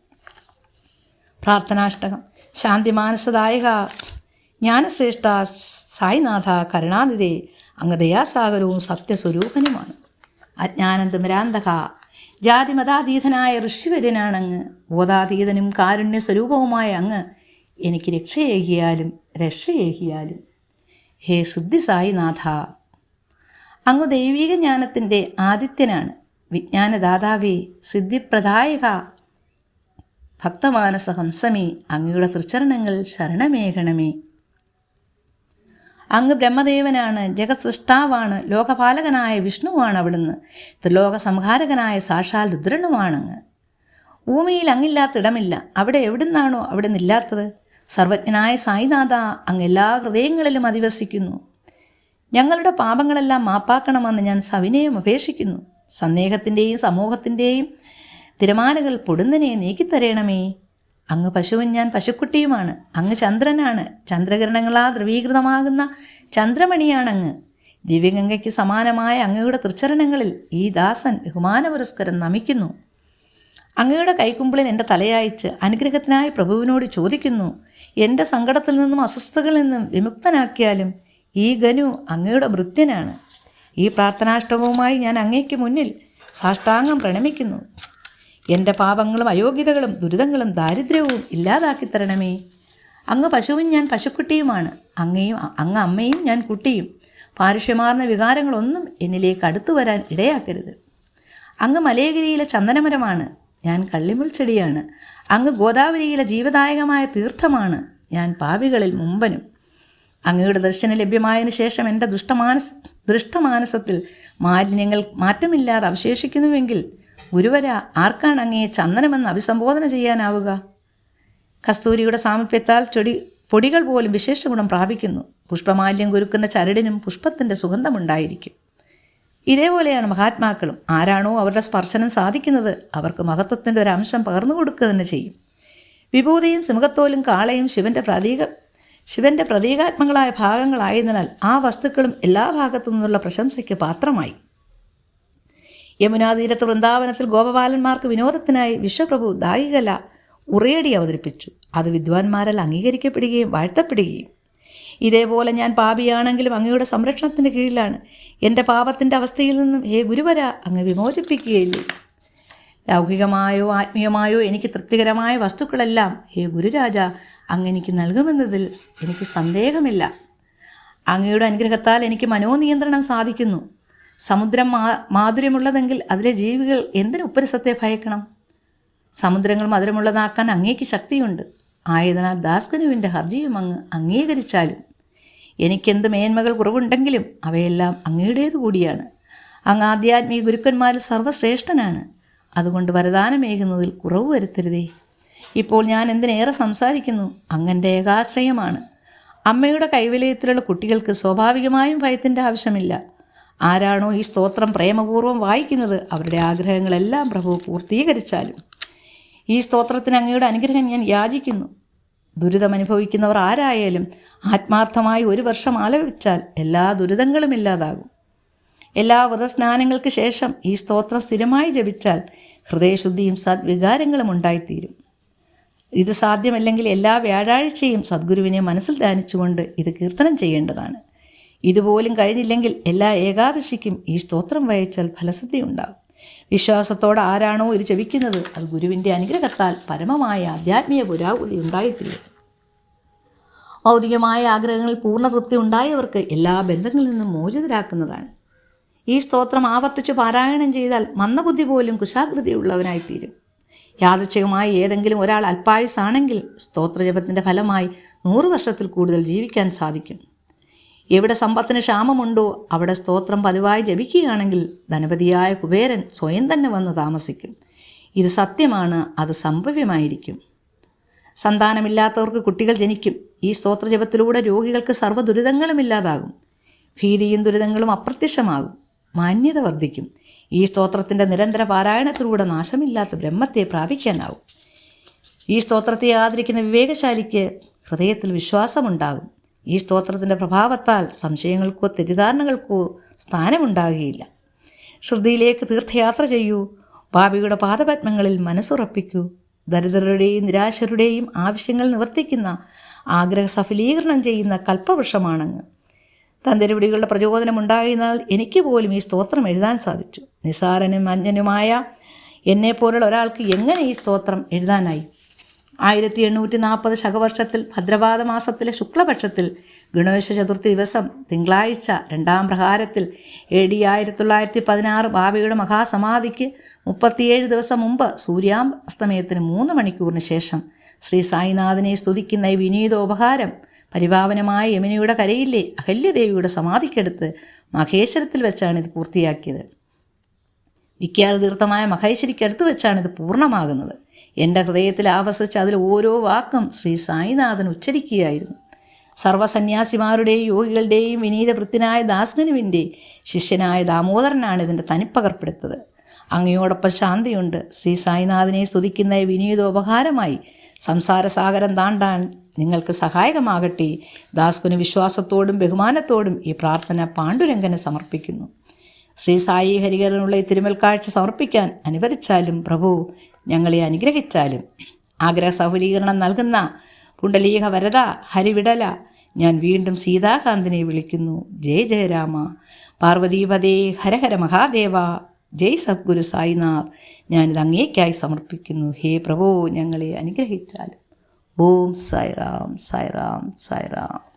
പ്രാർത്ഥനാഷ്ടകം. ശാന്തിമാനസദായക ജ്ഞാനശ്രേഷ്ഠ സായിനാഥ, കരുണാനിധേ, അങ്ങ് ദയാസാഗരവും സത്യസ്വരൂപനുമാണ്. അജ്ഞാനന്ദമരാന്തക, ജാതിമതാതീതനായ ഋഷിവര്യനാണങ്ങ്. ബോധാതീതനും കാരുണ്യസ്വരൂപവുമായ അങ്ങ് എനിക്ക് രക്ഷയേകിയാലും. ഹേ ശുദ്ധി സായിനാഥ, അങ്ങ് ദൈവിക ജ്ഞാനത്തിൻ്റെ ആദിത്യനാണ്. വിജ്ഞാനദാതാവേ, സിദ്ധിപ്രദായക, ഭക്തമാനസ ഹംസമേ, അങ്ങയുടെ തൃച്ചരണങ്ങൾ ശരണമേഘണമേ. അങ്ങ് ബ്രഹ്മദേവനാണ്, ജഗത്സൃഷ്ടാവാണ്, ലോകപാലകനായ വിഷ്ണുവാണ് അവിടുന്ന്. ത്രിലോക സംഹാരകനായ സാക്ഷാൽ രുദ്രനുമാണങ്ങ്. ഭൂമിയിൽ അങ്ങില്ലാത്തിടമില്ല. അവിടെ എവിടുന്നാണോ അവിടെ നിന്നില്ലാത്തത്. സർവജ്ഞനായ സായിനാഥ, അങ്ങ് എല്ലാ ഹൃദയങ്ങളിലും അധിവസിക്കുന്നു. ഞങ്ങളുടെ പാപങ്ങളെല്ലാം മാപ്പാക്കണമെന്ന് ഞാൻ സവിനയം അപേക്ഷിക്കുന്നു. സന്ദേഹത്തിൻ്റെയും സമൂഹത്തിൻ്റെയും തിരമാലകൾ പൊടുന്നനെ നീക്കിത്തരയണമേ. അങ്ങ് പശുവും ഞാൻ പശുക്കുട്ടിയുമാണ്. അങ്ങ് ചന്ദ്രനാണ്. ചന്ദ്രകിരണങ്ങളാ ദ്രവീകൃതമാകുന്ന ചന്ദ്രമണിയാണങ്ങ്. ദിവ്യഗംഗയ്ക്ക് സമാനമായ അങ്ങയുടെ തൃച്ചരണങ്ങളിൽ ഈ ദാസൻ ബഹുമാനപുരസ്കരം നമിക്കുന്നു. അങ്ങയുടെ കൈക്കുമ്പിളിൽ എൻ്റെ തലയായിച്ച് അനുഗ്രഹത്തിനായി പ്രഭുവിനോട് ചോദിക്കുന്നു. എൻ്റെ സങ്കടത്തിൽ നിന്നും അസ്വസ്ഥതകളിൽ നിന്നും വിമുക്തനാക്കിയാലും ഈ ഗനു അങ്ങയുടെ ഭൃത്യനാണ്. ഈ പ്രാർത്ഥനാഷ്ടകവുമായി ഞാൻ അങ്ങയ്ക്ക് മുന്നിൽ സാഷ്ടാംഗം പ്രണമിക്കുന്നു. എൻ്റെ പാപങ്ങളും അയോഗ്യതകളും ദുരിതങ്ങളും ദാരിദ്ര്യവും ഇല്ലാതാക്കി തരണമേ. അങ്ങ് പശുവും ഞാൻ പശുക്കുട്ടിയുമാണ്. അങ്ങ് അമ്മയും ഞാൻ കുട്ടിയും. പാരുഷ്യമാർന്ന വികാരങ്ങളൊന്നും എന്നിലേക്ക് അടുത്തു വരാൻ ഇടയാക്കരുത്. അങ്ങ് മലയഗിരിയിലെ ചന്ദനമരമാണ്, ഞാൻ കള്ളിമുൾ ചെടിയാണ്. അങ്ങ് ഗോദാവരിയിലെ ജീവദായകമായ തീർത്ഥമാണ്, ഞാൻ പാപികളിൽ മുമ്പനും. അങ്ങയുടെ ദർശനം ലഭ്യമായതിനു ശേഷം എൻ്റെ ദൃഷ്ടമാനസത്തിൽ മാലിന്യങ്ങൾ മാറ്റമില്ലാതെ അവശേഷിക്കുന്നുവെങ്കിൽ ഗുരുവര, ആർക്കാണ് അങ്ങയെ ചന്ദനമെന്ന് അഭിസംബോധന ചെയ്യാനാവുക? കസ്തൂരിയുടെ സാമീപ്യത്താൽ പൊടികൾ പോലും വിശേഷ ഗുണം പ്രാപിക്കുന്നു. പുഷ്പമാല്യം കുരുക്കുന്ന ചരടിനും പുഷ്പത്തിൻ്റെ സുഗന്ധമുണ്ടായിരിക്കും. ഇതേപോലെയാണ് മഹാത്മാക്കളും. ആരാണോ അവരുടെ സ്പർശനം സാധിക്കുന്നത് അവർക്ക് മഹത്വത്തിൻ്റെ ഒരു അംശം പകർന്നു കൊടുക്കുക തന്നെ ചെയ്യും. വിഭൂതിയും സിംഹത്തോലും കാളയും ശിവൻ്റെ പ്രതീകാത്മകളായ ഭാഗങ്ങളായതിനാൽ ആ വസ്തുക്കളും എല്ലാ ഭാഗത്തു നിന്നുള്ള പ്രശംസയ്ക്ക് പാത്രമായി. യമുനാതീരത്ത് വൃന്ദാവനത്തിൽ ഗോപബാലന്മാർക്ക് വിനോദത്തിനായി വിശ്വപ്രഭു ദായികല ഉറിയടി അവതരിപ്പിച്ചു. അത് വിദ്വാൻമാരാൽ അംഗീകരിക്കപ്പെടുകയും വാഴ്ത്തപ്പെടുകയും. ഇതേപോലെ ഞാൻ പാപിയാണെങ്കിലും അങ്ങയുടെ സംരക്ഷണത്തിന് കീഴിലാണ്. എൻ്റെ പാപത്തിൻ്റെ അവസ്ഥയിൽ നിന്നും ഹേ ഗുരുവര, അങ്ങ് വിമോചിപ്പിക്കുകയില്ലേ? ലൗകികമായോ ആത്മീയമായോ എനിക്ക് തൃപ്തികരമായ വസ്തുക്കളെല്ലാം ഹേ ഗുരുരാജ അങ്ങ് എനിക്ക് നൽകുമെന്നതിൽ എനിക്ക് സന്ദേഹമില്ല. അങ്ങയുടെ അനുഗ്രഹത്താൽ എനിക്ക് മനോനിയന്ത്രണം സാധിക്കുന്നു. സമുദ്രം മാധുര്യമുള്ളതെങ്കിൽ അതിലെ ജീവികൾ എന്തിനു ഉപ്പരസത്തെ ഭയക്കണം? സമുദ്രങ്ങൾ മധുരമുള്ളതാക്കാൻ അങ്ങേക്ക് ശക്തിയുണ്ട്. ആയതിനാൽ ദാസ്കനുവിൻ്റെ ഹർജിയും അങ്ങ് അംഗീകരിച്ചാലും എനിക്കെന്ത് മേന്മകൾ കുറവുണ്ടെങ്കിലും അവയെല്ലാം അങ്ങയുടേതു കൂടിയാണ്. അങ്ങ് ആധ്യാത്മിക ഗുരുക്കന്മാരിൽ സർവ്വശ്രേഷ്ഠനാണ്. അതുകൊണ്ട് വരദാനമേകുന്നതിൽ കുറവ് വരുത്തരുതേ. ഇപ്പോൾ ഞാൻ എന്തിനേറെ സംസാരിക്കുന്നു, അങ്ങൻ്റെ ഏകാശ്രയമാണ്. അമ്മയുടെ കൈവലയത്തിലുള്ള കുട്ടികൾക്ക് സ്വാഭാവികമായും ഭയത്തിൻ്റെ ആവശ്യമില്ല. ആരാണോ ഈ സ്തോത്രം പ്രേമപൂർവ്വം വായിക്കുന്നത് അവരുടെ ആഗ്രഹങ്ങളെല്ലാം പ്രഭു പൂർത്തീകരിച്ചാലും. ഈ സ്തോത്രത്തിന് അങ്ങയുടെ അനുഗ്രഹം ഞാൻ യാചിക്കുന്നു. ദുരിതമനുഭവിക്കുന്നവർ ആരായാലും ആത്മാർത്ഥമായി 1 വർഷം ആലപിച്ചാൽ എല്ലാ ദുരിതങ്ങളും ഇല്ലാതാകും. എല്ലാ വ്രതസ്നാനങ്ങൾക്ക് ശേഷം ഈ സ്തോത്രം സ്ഥിരമായി ജപിച്ചാൽ ഹൃദയശുദ്ധിയും സദ്വികാരങ്ങളും ഉണ്ടായിത്തീരും. ഇത് സാധ്യമല്ലെങ്കിൽ എല്ലാ വ്യാഴാഴ്ചയും സദ്ഗുരുവിനെ മനസ്സിൽ ധ്യാനിച്ചുകൊണ്ട് ഇത് കീർത്തനം ചെയ്യേണ്ടതാണ്. ഇതുപോലും കഴിഞ്ഞില്ലെങ്കിൽ എല്ലാ ഏകാദശിക്കും ഈ സ്തോത്രം വായിച്ചാൽ ഫലസിദ്ധി ഉണ്ടാകും. വിശ്വാസത്തോടെ ആരാണോ ഇത് ജപിക്കുന്നത് അത് ഗുരുവിൻ്റെ അനുഗ്രഹത്താൽ പരമമായ ആധ്യാത്മിക പുരോഗതി ഉണ്ടായിത്തീരും. ഭൗതികമായ ആഗ്രഹങ്ങളിൽ പൂർണ്ണതൃപ്തി ഉണ്ടായവർക്ക് എല്ലാ ബന്ധങ്ങളിൽ നിന്നും മോചിതരാക്കുന്നതാണ്. ഈ സ്തോത്രം ആവർത്തിച്ച് പാരായണം ചെയ്താൽ മന്ദബുദ്ധി പോലും കുശാഗ്രതയുള്ളവനായിത്തീരും. യാദൃച്ഛികമായി ഏതെങ്കിലും ഒരാൾ അല്പായുസാണെങ്കിൽ സ്തോത്രജപത്തിൻ്റെ ഫലമായി 100 വർഷത്തിൽ കൂടുതൽ ജീവിക്കാൻ സാധിക്കും. എവിടെ സമ്പത്തിന് ക്ഷാമമുണ്ടോ അവിടെ സ്തോത്രം പതിവായി ജപിക്കുകയാണെങ്കിൽ ധനപതിയായ കുബേരൻ സ്വയം തന്നെ വന്ന് താമസിക്കും. ഇത് സത്യമാണ്, അത് സംഭവ്യമായിരിക്കും. സന്താനമില്ലാത്തവർക്ക് കുട്ടികൾ ജനിക്കും. ഈ സ്തോത്രജപത്തിലൂടെ രോഗികൾക്ക് സർവ്വ ദുരിതങ്ങളും ഇല്ലാതാകും. ഭീതിയും ദുരിതങ്ങളും അപ്രത്യക്ഷമാകും. മാന്യത വർദ്ധിക്കും. ഈ സ്തോത്രത്തിൻ്റെ നിരന്തര പാരായണത്തിലൂടെ നാശമില്ലാത്ത ബ്രഹ്മത്തെ പ്രാപിക്കാനാവും. ഈ സ്തോത്രത്തെ ആദരിക്കുന്ന വിവേകശാലിക്ക് ഹൃദയത്തിൽ വിശ്വാസമുണ്ടാകും. ഈ സ്തോത്രത്തിൻ്റെ പ്രഭാവത്താൽ സംശയങ്ങൾക്കോ തെറ്റിദ്ധാരണകൾക്കോ സ്ഥാനമുണ്ടാകുകയില്ല. ശ്രുതിയിലേക്ക് തീർത്ഥയാത്ര ചെയ്യൂ. പാപിയുടെ പാദപത്മങ്ങളിൽ മനസ്സുറപ്പിക്കൂ. ദരിദ്രരുടെയും നിരാശരുടെയും ആവശ്യങ്ങൾ നിവർത്തിക്കുന്ന ആഗ്രഹ സഫലീകരണം ചെയ്യുന്ന കൽപ്പവൃക്ഷമാണങ്ങ്. തന്തിരുപിടികളുടെ പ്രചോദനമുണ്ടായതിനാൽ എനിക്ക് പോലും ഈ സ്തോത്രം എഴുതാൻ സാധിച്ചു. നിസാരനും അഞ്ജനുമായ എന്നെപ്പോലുള്ള ഒരാൾക്ക് എങ്ങനെ ഈ സ്തോത്രം എഴുതാനായി? 1840 ശകവർഷത്തിൽ ഭദ്രപാദ മാസത്തിലെ ശുക്ലപക്ഷത്തിൽ ഗണേശ ചതുർത്ഥി ദിവസം തിങ്കളാഴ്ച 2-ാം പ്രഹാരത്തിൽ AD 1916 ബാബയുടെ മഹാസമാധിക്ക് 37 ദിവസം മുമ്പ് സൂര്യാസ്തമയത്തിന് 3 മണിക്കൂറിന് ശേഷം ശ്രീ സായിനാഥനെ സ്തുതിക്കുന്ന ഈ വിനീതോപഹാരം പരിപാവനമായ യമുനയുടെ കരയിലെ അഹല്യദേവിയുടെ സമാധിക്കടുത്ത് മഹേശ്വരത്തിൽ വെച്ചാണ് ഇത് പൂർത്തിയാക്കിയത്. വിഖ്യാത തീർത്ഥമായ മഹേശ്വരിക്കടുത്ത് വെച്ചാണ് ഇത് പൂർണ്ണമാകുന്നത്. എൻ്റെ ഹൃദയത്തിൽ ആവസിച്ച് അതിൽ ഓരോ വാക്കും ശ്രീ സായിനാഥൻ ഉച്ചരിക്കുകയായിരുന്നു. സർവ്വസന്യാസിമാരുടെയും യോഗികളുടെയും വിനീതവൃത്തിനായ ദാസ്ഗനുവിൻ്റെ ശിഷ്യനായ ദാമോദരനാണ് ഇതിൻ്റെ തനിപ്പകർപ്പെടുത്തത്. അങ്ങയോടൊപ്പം ശാന്തിയുണ്ട്. ശ്രീ സായിനാഥനെ സ്തുതിക്കുന്ന വിനീതോപഹാരമായി സംസാരസാഗരം താണ്ടാൻ നിങ്ങൾക്ക് സഹായകമാകട്ടെ. ദാസ്ഗനു വിശ്വാസത്തോടും ബഹുമാനത്തോടും ഈ പ്രാർത്ഥന പാണ്ഡുരംഗന് സമർപ്പിക്കുന്നു. ശ്രീ സായി ഹരിഹരനുള്ള ഈ തിരുമൽ കാഴ്ച സമർപ്പിക്കാൻ അനുവദിച്ചാലും പ്രഭു ഞങ്ങളെ അനുഗ്രഹിച്ചാലും. ആഗ്രഹ സഫലീകരണം നൽകുന്ന പുണ്ടലീക വരദ ഹരിവിടല, ഞാൻ വീണ്ടും സീതാകാന്തിനെ വിളിക്കുന്നു. ജയ ജയ രാമ. പാർവതീപതേ ഹരഹര മഹാദേവ. ജയ് സദ്ഗുരു സായിനാഥ്. ഞാനിത് അങ്ങേക്കായി സമർപ്പിക്കുന്നു. ഹേ പ്രഭോ, ഞങ്ങളെ അനുഗ്രഹിച്ചാലും. ഓം സായിറാം, സായിറാം, സായിറാം.